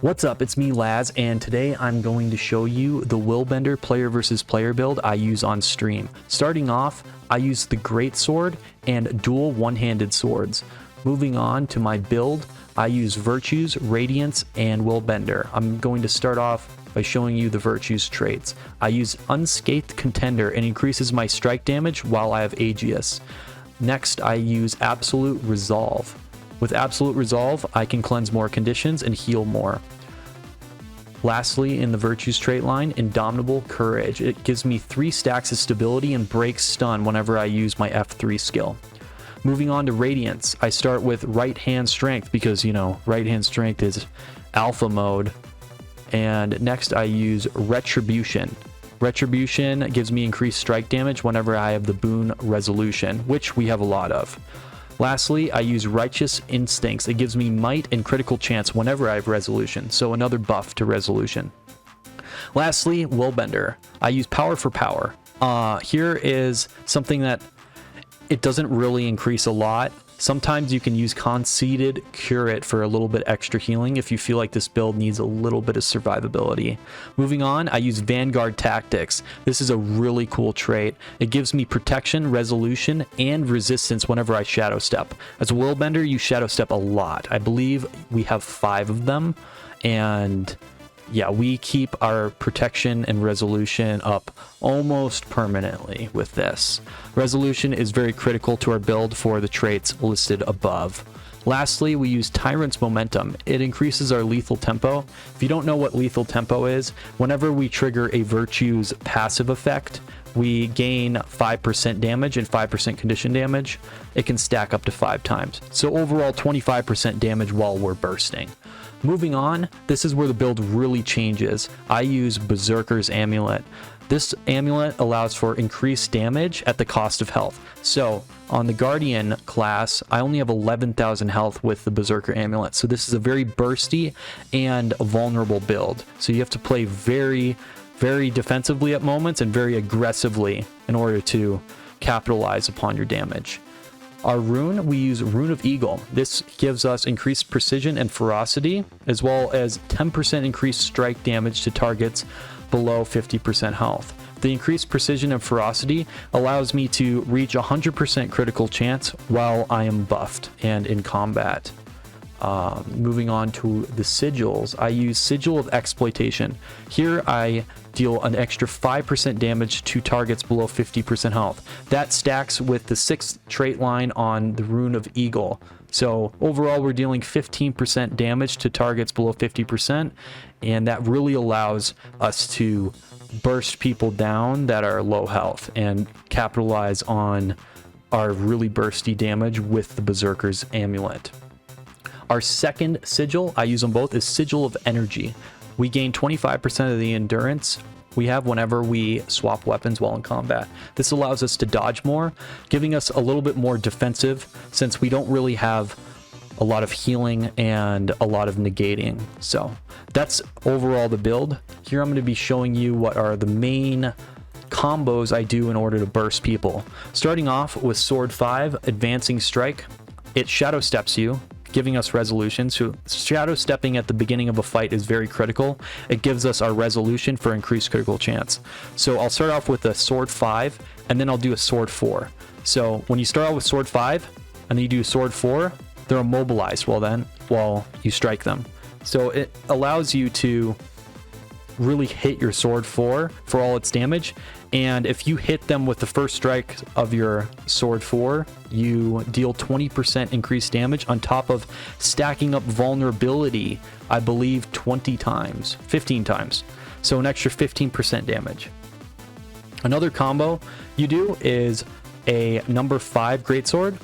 What's up, it's me Laz, and today I'm going to show you the Willbender player versus player build I use on stream. Starting off, I use the Great Sword and dual one-handed swords. Moving on to my build, I use Virtues, Radiance, and Willbender. I'm going to start off by showing you the Virtues traits. I use Unscathed Contender and increases my strike damage while I have Aegis. Next, I use Absolute Resolve. With Absolute Resolve, I can cleanse more conditions and heal more. Lastly, in the Virtues trait line, Indomitable Courage. It gives me 3 stacks of stability and breaks stun whenever I use my F3 skill. Moving on to Radiance, I start with Right Hand Strength because, you know, Right Hand Strength is alpha mode. And next I use Retribution. Retribution gives me increased strike damage whenever I have the boon Resolution, which we have a lot of. Lastly, I use Righteous Instincts. It gives me might and critical chance whenever I have Resolution, so another buff to Resolution. Lastly, Willbender. I use Power for Power. Here is something that it doesn't really increase a lot. Sometimes you can use Conceited Curate for a little bit extra healing if you feel like this build needs a little bit of survivability. Moving on, I use Vanguard Tactics. This is a really cool trait. It gives me protection, resolution, and resistance whenever I shadow step. As a Willbender, you shadow step a lot. I believe we have 5 of them, and yeah, we keep our protection and resolution up almost permanently with this. Resolution is very critical to our build for the traits listed above. Lastly, we use Tyrant's Momentum. It increases our lethal tempo. If you don't know what lethal tempo is, whenever we trigger a Virtue's passive effect, we gain 5% damage and 5% condition damage. It can stack up to 5 times. So overall 25% damage while we're bursting. Moving on, this is where the build really changes. I use Berserker's Amulet. This amulet allows for increased damage at the cost of health. So on the Guardian class, I only have 11,000 health with the Berserker Amulet. So this is a very bursty and vulnerable build. So you have to play very defensively at moments and very aggressively in order to capitalize upon your damage. Our rune, we use Rune of Eagle. This gives us increased precision and ferocity, as well as 10% increased strike damage to targets below 50% health. The increased precision and ferocity allows me to reach 100% critical chance while I am buffed and in combat. Moving on to the sigils, I use Sigil of Exploitation. Here I deal an extra 5% damage to targets below 50% health. That stacks with the 6th trait line on the Rune of Eagle. So overall we're dealing 15% damage to targets below 50%, and that really allows us to burst people down that are low health and capitalize on our really bursty damage with the Berserker's Amulet. Our second sigil, I use them both, is Sigil of Energy. We gain 25% of the endurance we have whenever we swap weapons while in combat. This allows us to dodge more, giving us a little bit more defensive since we don't really have a lot of healing and a lot of negating. So that's overall the build. Here I'm going to be showing you what are the main combos I do in order to burst people. Starting off with Sword 5, Advancing Strike. It shadow steps you, giving us resolution. So shadow stepping at the beginning of a fight is very critical. It gives us our resolution for increased critical chance. So I'll start off with a Sword 5 and then I'll do a Sword 4. So when you start out with Sword 5 and then you do Sword 4, they're immobilized while you strike them. So it allows you to really hit your Sword 4 for all its damage, and if you hit them with the first strike of your Sword 4, you deal 20% increased damage on top of stacking up vulnerability, I believe 15 times, so an extra 15% damage. Another combo you do is a number 5 greatsword,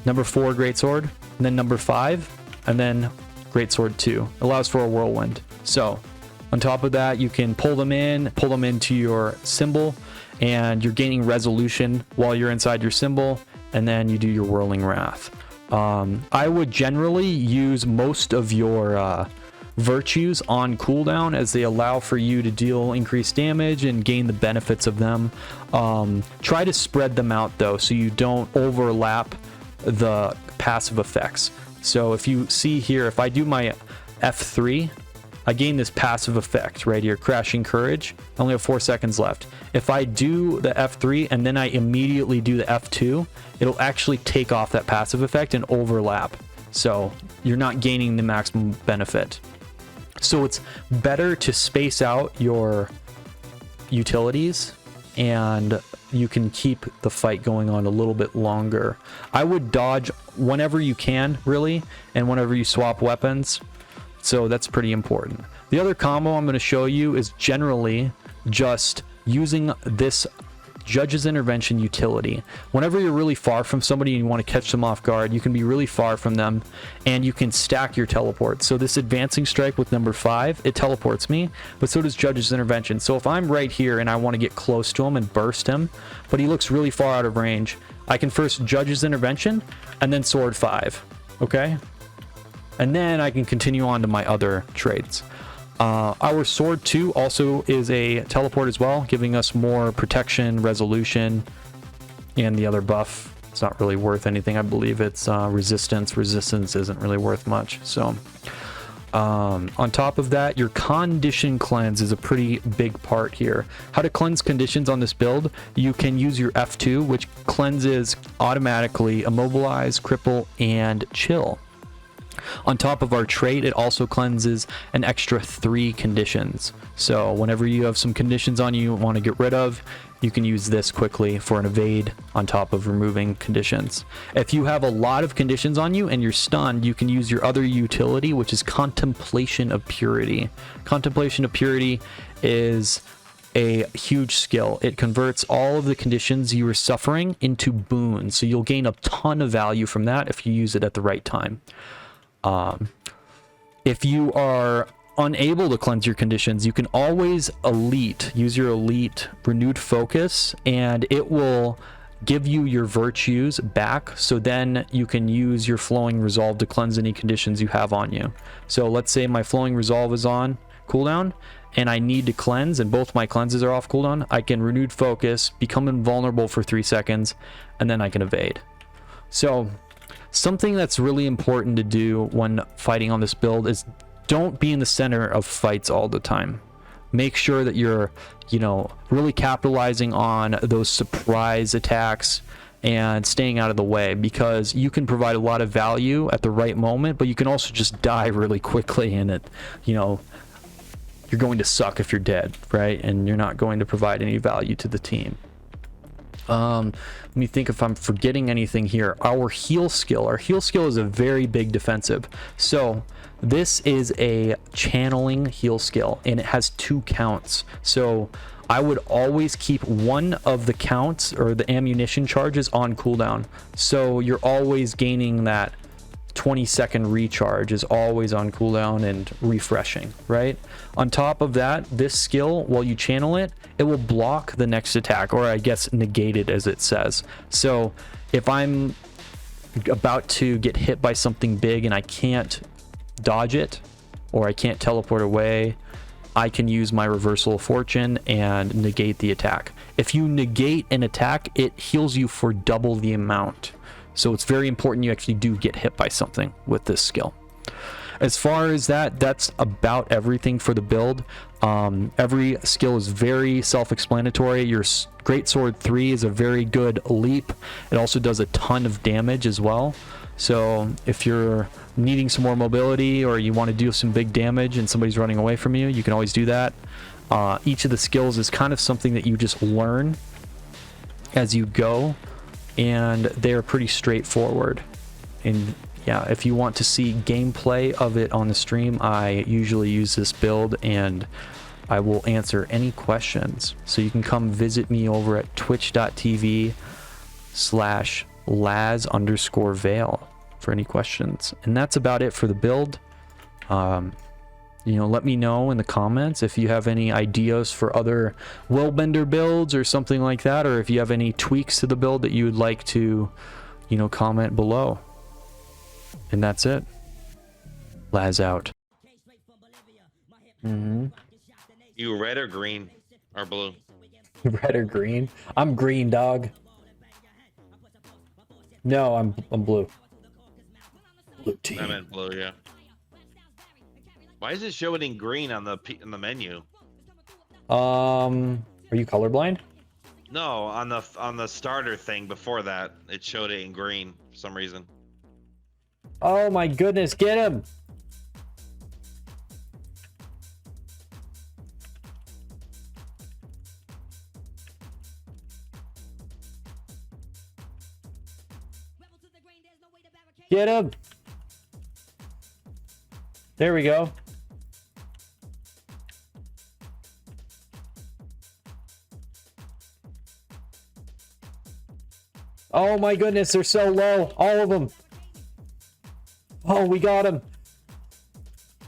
number 4 greatsword, and then number 5, and then greatsword 2. Allows for a whirlwind. So on top of that, you can pull them into your symbol, and you're gaining resolution while you're inside your symbol, and then you do your Whirling Wrath. I would generally use most of your virtues on cooldown, as they allow for you to deal increased damage and gain the benefits of them. Try to spread them out though, so you don't overlap the passive effects. So if you see here, if I do my F3, I gain this passive effect right here, crashing courage. I only have 4 seconds left. If I do the F3 and then I immediately do the F2, it'll actually take off that passive effect and overlap. So you're not gaining the maximum benefit. So it's better to space out your utilities, and you can keep the fight going on a little bit longer. I would dodge whenever you can, really, and whenever you swap weapons. So that's pretty important. The other combo I'm going to show you is generally just using this Judge's Intervention utility. Whenever you're really far from somebody and you want to catch them off guard, you can be really far from them and you can stack your teleport. So this advancing strike with number 5, it teleports me, but so does Judge's Intervention. So if I'm right here and I want to get close to him and burst him, but he looks really far out of range, I can first Judge's Intervention and then Sword 5, okay? And then I can continue on to my other trades. Our Sword 2 also is a teleport as well, giving us more protection, resolution, and the other buff. It's not really worth anything. I believe it's resistance. Resistance isn't really worth much. So on top of that, your condition cleanse is a pretty big part here. How to cleanse conditions on this build: you can use your F2, which cleanses automatically immobilize, cripple, and chill. On top of our trait, it also cleanses an extra 3 conditions. So whenever you have some conditions on you want to get rid of, you can use this quickly for an evade on top of removing conditions. If you have a lot of conditions on you and you're stunned, you can use your other utility, which is Contemplation of Purity. Contemplation of Purity is a huge skill. It converts all of the conditions you were suffering into boons. So you'll gain a ton of value from that if you use it at the right time. If you are unable to cleanse your conditions, you can always use your elite renewed focus, and it will give you your virtues back. So then you can use your flowing resolve to cleanse any conditions you have on you. So let's say my flowing resolve is on cooldown and I need to cleanse, and both my cleanses are off cooldown. I can renewed focus, become invulnerable for 3 seconds, and then I can evade. So something that's really important to do when fighting on this build is don't be in the center of fights all the time. Make sure that you're, really capitalizing on those surprise attacks and staying out of the way, because you can provide a lot of value at the right moment, but you can also just die really quickly, and you're going to suck if you're dead, right? And you're not going to provide any value to the team. Let me think if I'm forgetting anything here. Our heal skill is a very big defensive. So this is a channeling heal skill, and it has 2 counts. So I would always keep one of the counts or the ammunition charges on cooldown. So you're always gaining that 20-second recharge is always on cooldown and refreshing, right? On top of that, this skill, while you channel it, it will block the next attack, or I guess negate it, as it says. So if I'm about to get hit by something big and I can't dodge it, or I can't teleport away, I can use my Reversal of Fortune and negate the attack. If you negate an attack, it heals you for double the amount. So it's very important you actually do get hit by something with this skill. As far as that's about everything for the build. Every skill is very self-explanatory. Your Great Sword 3 is a very good leap. It also does a ton of damage as well. So if you're needing some more mobility, or you want to do some big damage and somebody's running away from you, you can always do that. Each of the skills is kind of something that you just learn as you go, and they're pretty straightforward. And yeah, if you want to see gameplay of it on the stream, I usually use this build, and I will answer any questions. So you can come visit me over at twitch.tv/Laz_Vale for any questions. And that's about it for the build. Let me know in the comments if you have any ideas for other Willbender builds or something like that, or if you have any tweaks to the build that you would like to, comment below. And that's it. Laz out. You red or green or blue? Red or green? I'm green, dog. No, I'm blue. Blue team. I meant blue, yeah. Why is it showing in green on the menu? Are you colorblind? No, on the starter thing before that, it showed it in green for some reason. Oh my goodness, get him! Get him! There we go. Oh my goodness, they're so low. All of them. Oh, we got him.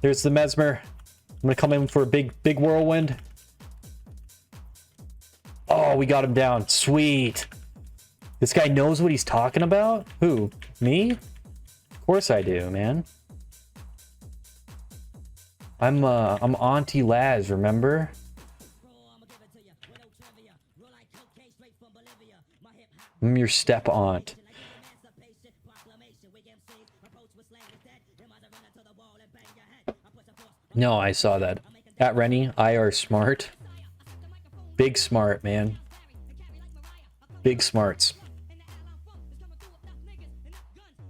There's the Mesmer. I'm gonna come in for a big whirlwind. Oh, we got him down. Sweet. This guy knows what he's talking about? Who? Me? Of course I do, man. I'm Auntie Laz, remember? I'm your step aunt. No, I saw that. At Rennie, IR smart. Big smart, man. Big smarts.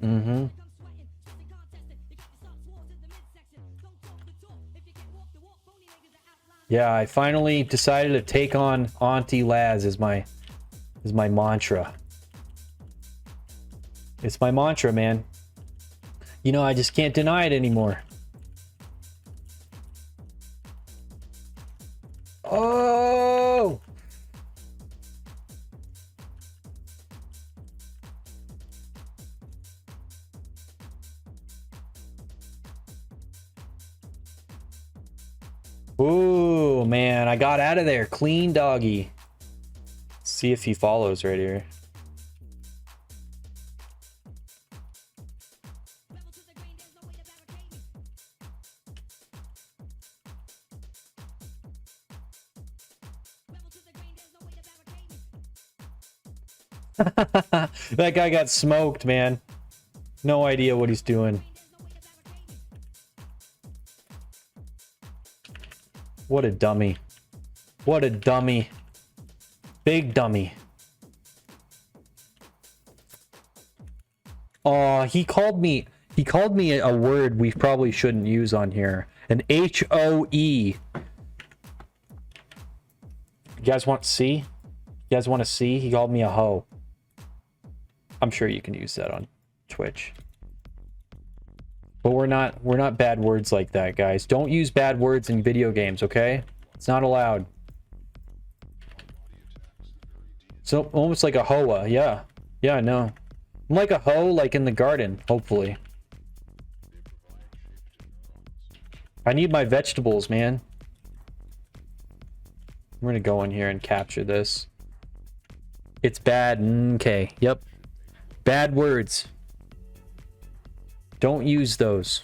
Mm-hmm. Yeah, I finally decided to take on Auntie Laz as my mantra. It's my mantra, man. You know, I just can't deny it anymore. Oh! Ooh, man, I got out of there. Clean doggy. Let's see if he follows right here. That guy got smoked, man. No idea what he's doing. What a dummy. What a dummy. Big dummy. Oh, he called me a word we probably shouldn't use on here. An H-O-E. You guys want to see? You guys want to see? He called me a hoe. I'm sure you can use that on Twitch. But we're not bad words like that, guys. Don't use bad words in video games, okay? It's not allowed. So almost like a hoa, yeah. Yeah, no. I'm like a hoe, like in the garden, hopefully. I need my vegetables, man. I'm gonna go in here and capture this. It's bad. Okay, yep. Bad words. Don't use those.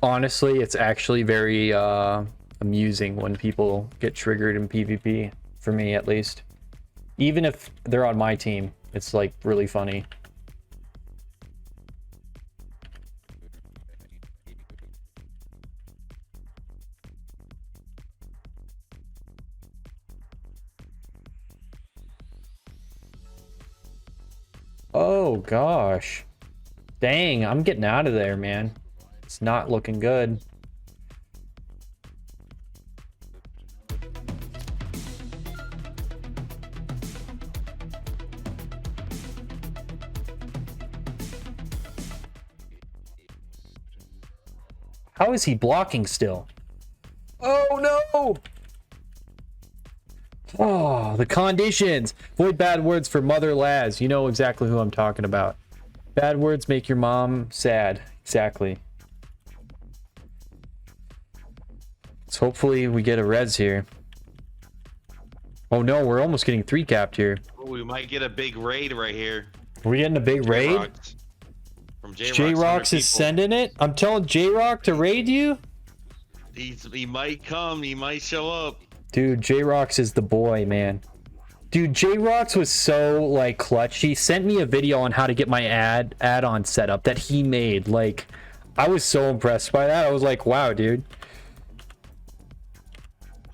Honestly, it's actually very amusing when people get triggered in PvP, for me at least. Even if they're on my team, it's like really funny. Oh gosh. Dang, I'm getting out of there, man. It's not looking good. How is he blocking still? Oh no! Oh, the conditions. Avoid bad words for Mother Laz. You know exactly who I'm talking about. Bad words make your mom sad. Exactly. So hopefully we get a res here. Oh no, we're almost getting 3 capped here. Oh, we might get a big raid right here. Are we getting a big raid? From J-Rox is sending it? I'm telling J-Rock to raid you? He might come. He might show up. Dude, J-Rox is the boy, man. Dude, J-Rox was so like clutch. He sent me a video on how to get my add-on set up that he made. Like, I was so impressed by that. I was like, wow, dude.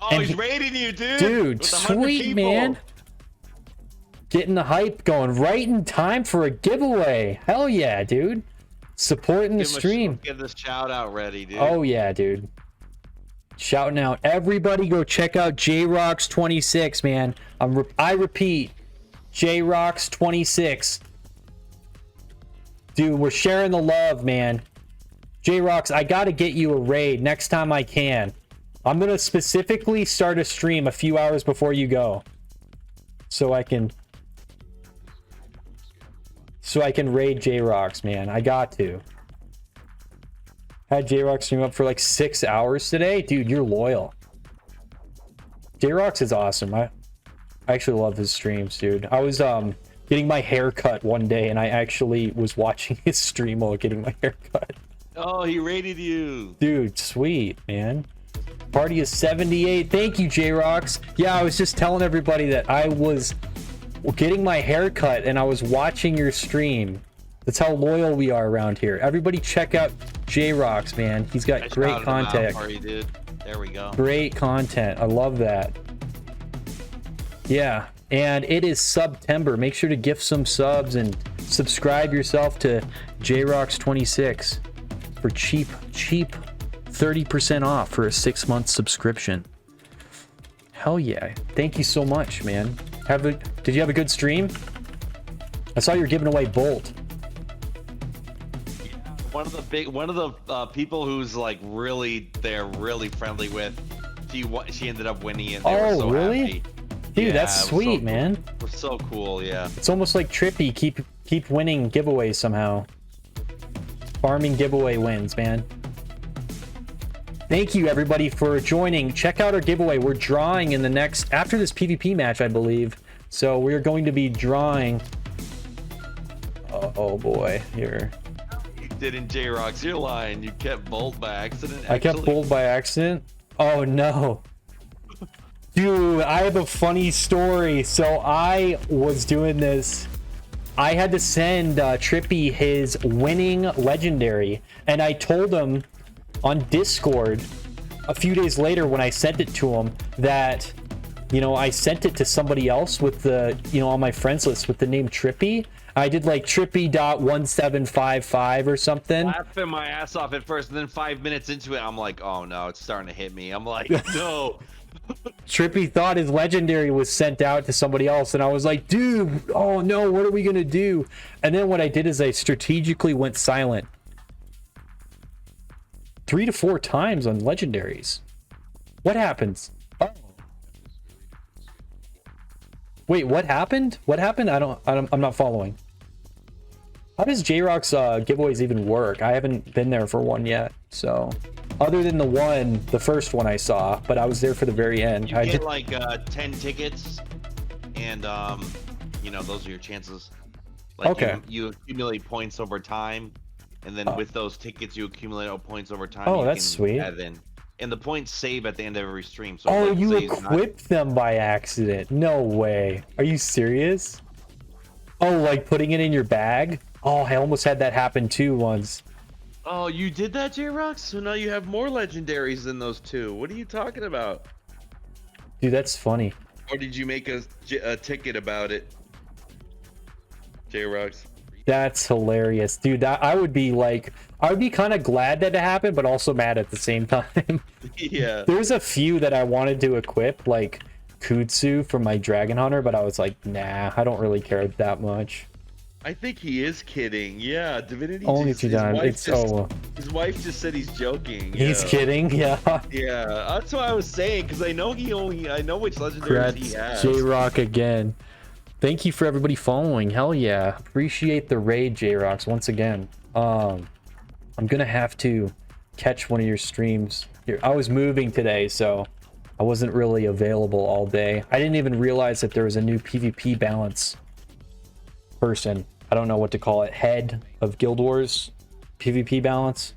Oh, And he's raiding you, dude. Dude, with 100 sweet, people. man. Getting the hype going right in time for a giveaway. Hell yeah, dude. Supporting the stream. Get the shout out ready, dude. Oh yeah, dude. Shouting out. Everybody go check out JRox26, man. I repeat, JRox26. Dude, we're sharing the love, man. JRox, I gotta get you a raid next time I can. I'm gonna specifically start a stream a few hours before you go. So I can raid JRox, man. I got to. Had JRox stream up for like 6 hours today. Dude, you're loyal. JRox is awesome. I actually love his streams, dude. I was getting my hair cut one day and I actually was watching his stream while getting my hair cut. Oh, he raided you. Dude, sweet, man. Party is 78. Thank you, JRox. Yeah, I was just telling everybody that I was getting my hair cut and I was watching your stream. That's how loyal we are around here. Everybody check out JRox, man. He's got great content. There we go. Great content. I love that. Yeah, and it is September. Make sure to gift some subs and subscribe yourself to JRox26 for cheap 30% off for a 6-month subscription. Hell yeah. Thank you so much, man. Did you have a good stream? I saw you were giving away Bolt. One of the people who's like they're really friendly with. She ended up winning and they were so really? happy. Dude, Yeah, that's sweet, so man. Cool. It was so cool, yeah. It's almost like Trippy. Keep winning giveaways somehow. Farming giveaway wins, man. Thank you everybody for joining. Check out our giveaway. We're drawing in the next after this PvP match, I believe. So we're going to be drawing. Oh boy, here. You didn't, JRox. You're lying. You kept Bolt by accident. I kept Bolt by accident. Oh no. Dude, I have a funny story. So I was doing this. I had to send Trippy his winning legendary, and I told him on Discord a few days later when I sent it to him that, you know, I sent it to somebody else with the, you know, on my friends list with the name Trippy. I did like Trippy.1755 or something. Laughing my ass off at first, and then 5 minutes into it, I'm like, oh no, it's starting to hit me. I'm like, no. Trippy thought his legendary was sent out to somebody else, and I was like, dude, oh no, what are we gonna do? And then what I did is I strategically went silent 3 to 4 times on legendaries. What happens? Oh. Wait, what happened? What happened? I'm not following. How does JRox giveaways even work? I haven't been there for one yet, so other than the first one I saw, but I was there for the very end. You get like 10 tickets, and you know, those are your chances. Like, okay. You accumulate points over time, and then with those tickets you accumulate points over time. Oh, that's sweet. And the points save at the end of every stream. So oh, you equipped them by accident? No way. Are you serious? Oh, like putting it in your bag? Oh, I almost had that happen too once. Oh, you did that, JRox? So now you have more legendaries than those two. What are you talking about? Dude, that's funny. Or did you make a ticket about it, JRox? That's hilarious, dude. I would be kind of glad that it happened, but also mad at the same time. Yeah. There's a few that I wanted to equip, like Kutsu from my Dragon Hunter, but I was like, nah, I don't really care that much. I think he is kidding. Yeah, Divinity. Only 2 times. His wife just said he's joking. He's kidding. Yeah. Yeah, that's what I was saying, because I know I know which legendaries he has. JRox again. Thank you for everybody following. Hell yeah. Appreciate the raid, JRox, once again. I'm gonna have to catch one of your streams. I was moving today, so I wasn't really available all day. I didn't even realize that there was a new PvP balance person. I don't know what to call it. Head of Guild Wars PvP balance.